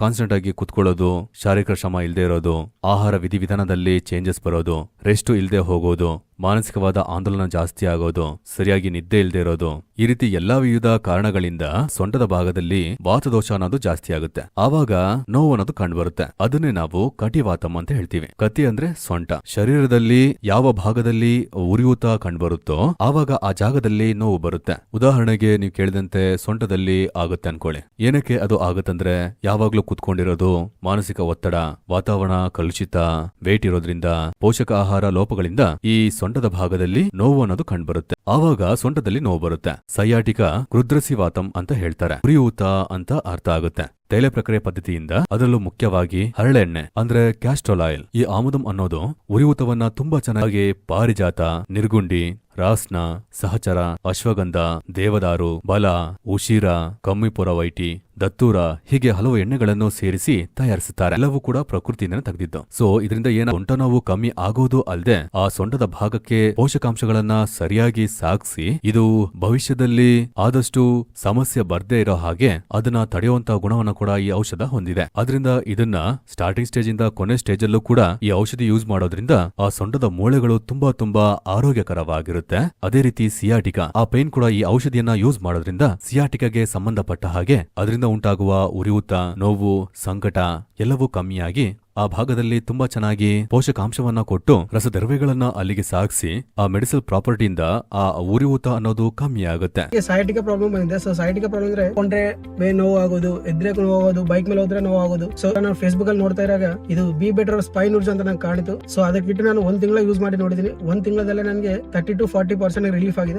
Constant ಆಗಿ ಕುತ್ಕೊಳ್ಳೋದು, ಶಾರೀರಿಕ ಶ್ರಮ ಇಲ್ಲದೆ ಇರೋದು, ಆಹಾರ ವಿಧಿವಿಧಾನದಲ್ಲಿ ಚೇಂಜಸ್ ಬರೋದು, ರೆಸ್ಟ್ ಇಲ್ಲದೆ ಹೋಗೋದು, ಮಾನಸಿಕವಾದ ಆಂದೋಲನ ಜಾಸ್ತಿ ಆಗೋದು, ಸರಿಯಾಗಿ ನಿದ್ದೆ ಇಲ್ಲದೆ ಇರೋದು, ಈ ರೀತಿ ಎಲ್ಲಾ ವಿವಿಧ ಕಾರಣಗಳಿಂದ ಸೊಂಟದ ಭಾಗದಲ್ಲಿ ವಾತದೋಷ ಅನ್ನೋದು ಜಾಸ್ತಿ ಆಗುತ್ತೆ. ಆವಾಗ ನೋವು ಅನ್ನೋದು ಕಂಡುಬರುತ್ತೆ. ಅದನ್ನೇ ನಾವು ಕಟಿವಾತಂ ಅಂತ ಹೇಳ್ತೀವಿ. ಕಟಿ ಅಂದ್ರೆ ಸೊಂಟ. ಶರೀರದಲ್ಲಿ ಯಾವ ಭಾಗದಲ್ಲಿ ಉರಿಯೂತ ಕಂಡುಬರುತ್ತೋ ಆವಾಗ ಆ ಜಾಗದಲ್ಲಿ ನೋವು ಬರುತ್ತೆ. ಉದಾಹರಣೆಗೆ ನೀವು ಕೇಳಿದಂತೆ ಸೊಂಟದಲ್ಲಿ ಆಗುತ್ತೆ ಅನ್ಕೊಳ್ಳಿ. ಏನಕ್ಕೆ ಅದು ಆಗುತ್ತಂದ್ರೆ ಯಾವಾಗ್ಲೂ ಕುತ್ಕೊಂಡಿರೋದು, ಮಾನಸಿಕ ಒತ್ತಡ, ವಾತಾವರಣ ಕಲುಷಿತ, ವೇಟ್ ಇರೋದ್ರಿಂದ, ಪೋಷಕ ಆಹಾರ ಲೋಪಗಳಿಂದ ಈ ಸೊಂಟದ ಭಾಗದಲ್ಲಿ ನೋವು ಅನ್ನೋದು ಕಂಡುಬರುತ್ತೆ. ಆವಾಗ ಸೊಂಟದಲ್ಲಿ ನೋವು ಬರುತ್ತೆ. ಸಯಾಟಿಕ ಕೃದ್ರಸಿವಾತಂ ಅಂತ ಹೇಳ್ತಾರೆ. ಉರಿಯೂತ ಅಂತ ಅರ್ಥ ಆಗುತ್ತೆ. ತೈಲ ಪ್ರಕ್ರಿಯೆ ಪದ್ಧತಿಯಿಂದ, ಅದರಲ್ಲೂ ಮುಖ್ಯವಾಗಿ ಹರಳೆಣ್ಣೆ ಅಂದ್ರೆ ಕ್ಯಾಸ್ಟ್ರಾಲ್ ಆಯಿಲ್, ಈ ಆಮುದಂ ಅನ್ನೋದು ಉರಿಯೂತವನ್ನ ತುಂಬಾ ಚೆನ್ನಾಗಿ ಪಾರಿಜಾತ, ನಿರ್ಗುಂಡಿ, ರಾಸ್ನ, ಸಹಚರ, ಅಶ್ವಗಂಧ, ದೇವದಾರು, ಬಲ, ಉಶೀರ, ಕಮ್ಮಿಪುರ ವೈಟಿ, ದತ್ತೂರ ಹೀಗೆ ಹಲವು ಎಣ್ಣೆಗಳನ್ನು ಸೇರಿಸಿ ತಯಾರಿಸುತ್ತಾರೆ. ಎಲ್ಲವೂ ಕೂಡ ಪ್ರಕೃತಿಯಿಂದ ತೆಗೆದಿದ್ದು. ಸೊ ಇದರಿಂದ ಸೊಂಟ ನೋವು ಕಮ್ಮಿ ಆಗೋದು ಅಲ್ಲದೆ ಆ ಸೊಂಟದ ಭಾಗಕ್ಕೆ ಪೋಷಕಾಂಶಗಳನ್ನ ಸರಿಯಾಗಿ ಸಾಗಿಸಿ ಇದು ಭವಿಷ್ಯದಲ್ಲಿ ಆದಷ್ಟು ಸಮಸ್ಯೆ ಬರ್ದೇ ಇರೋ ಹಾಗೆ ಅದನ್ನ ತಡೆಯುವಂತ ಗುಣವನ್ನ ಕೂಡ ಈ ಔಷಧ ಹೊಂದಿದೆ. ಅದರಿಂದ ಇದನ್ನ ಸ್ಟಾರ್ಟಿಂಗ್ ಸ್ಟೇಜ್ ಇಂದ ಕೊನೆ ಸ್ಟೇಜ್ ಅಲ್ಲೂ ಕೂಡ ಈ ಔಷಧಿ ಯೂಸ್ ಮಾಡೋದ್ರಿಂದ ಆ ಸೊಂಟದ ಮೂಳೆಗಳು ತುಂಬಾ ಆರೋಗ್ಯಕರವಾಗಿರುತ್ತೆ. ಅದೇ ರೀತಿ ಸಿಯಾಟಿಕಾ, ಆ ಪೇನ್ ಕೂಡ ಈ ಔಷಧಿಯನ್ನ ಯೂಸ್ ಮಾಡೋದ್ರಿಂದ ಸಿಯಾಟಿಕಾಗೆ ಸಂಬಂಧಪಟ್ಟ ಹಾಗೆ ಅದರಿಂದ ಉಂಟಾಗುವ ಉರಿಯೂತ, ನೋವು, ಸಂಕಟ ಎಲ್ಲವೂ ಕಮ್ಮಿಯಾಗಿ ಆ ಭಾಗದಲ್ಲಿ ತುಂಬಾ ಚೆನ್ನಾಗಿ ಪೋಷಕಾಂಶವನ್ನ ಕೊಟ್ಟು ರಸದರ್ವೆಗಳನ್ನ ಅಲ್ಲಿಗೆ ಸಾಗಿಸಿ ಆ ಮೆಡಿಸಿನಲ್ ಪ್ರಾಪರ್ಟಿಯಿಂದ ಆ ಉರಿಯೂತ ಅನ್ನೋದು ಕಮ್ಮಿ ಆಗುತ್ತೆ. ಸಯಾಟಿಕಾ ಪ್ರಾಬ್ಲಮ್ ಬಂದಿದೆ. ಸೊ ಸಯಾಟಿಕಾ ಪ್ರಾಬ್ಲಮ್ ಅಂದ್ರೆ ಕೊಂಡ್ರೆ ನೋವು ಆಗೋದು, ಎದ್ರೆ ನೋವು ಆಗೋದು, ಬೈಕ್ ಮೇಲೆ ಹೋದ್ರೆ ನೋವು ಆಗೋದು. ಸೊ ನಾನು ಫೇಸ್ಬುಕ್ ಅಲ್ಲಿ ನೋಡ್ತಾ ಇರಾಗ ಇದು ಬಿ ಬೆಟರ್ ಸ್ಪೈನ್ ಯೂಸ್ ಅಂತ ನಂಗೆ ಕಾಣಿತು. ಸೊ ಅದಕ್ಕೆ ಬಿಟ್ಟು ನಾನು 1 ತಿಂಗಳ ಯೂಸ್ ಮಾಡಿ ನೋಡಿದೀನಿ. 1 ತಿಂಗಳಲ್ಲೇ ನನಗೆ 30 to 40% ರಿಲೀಫ್ ಆಗಿದೆ.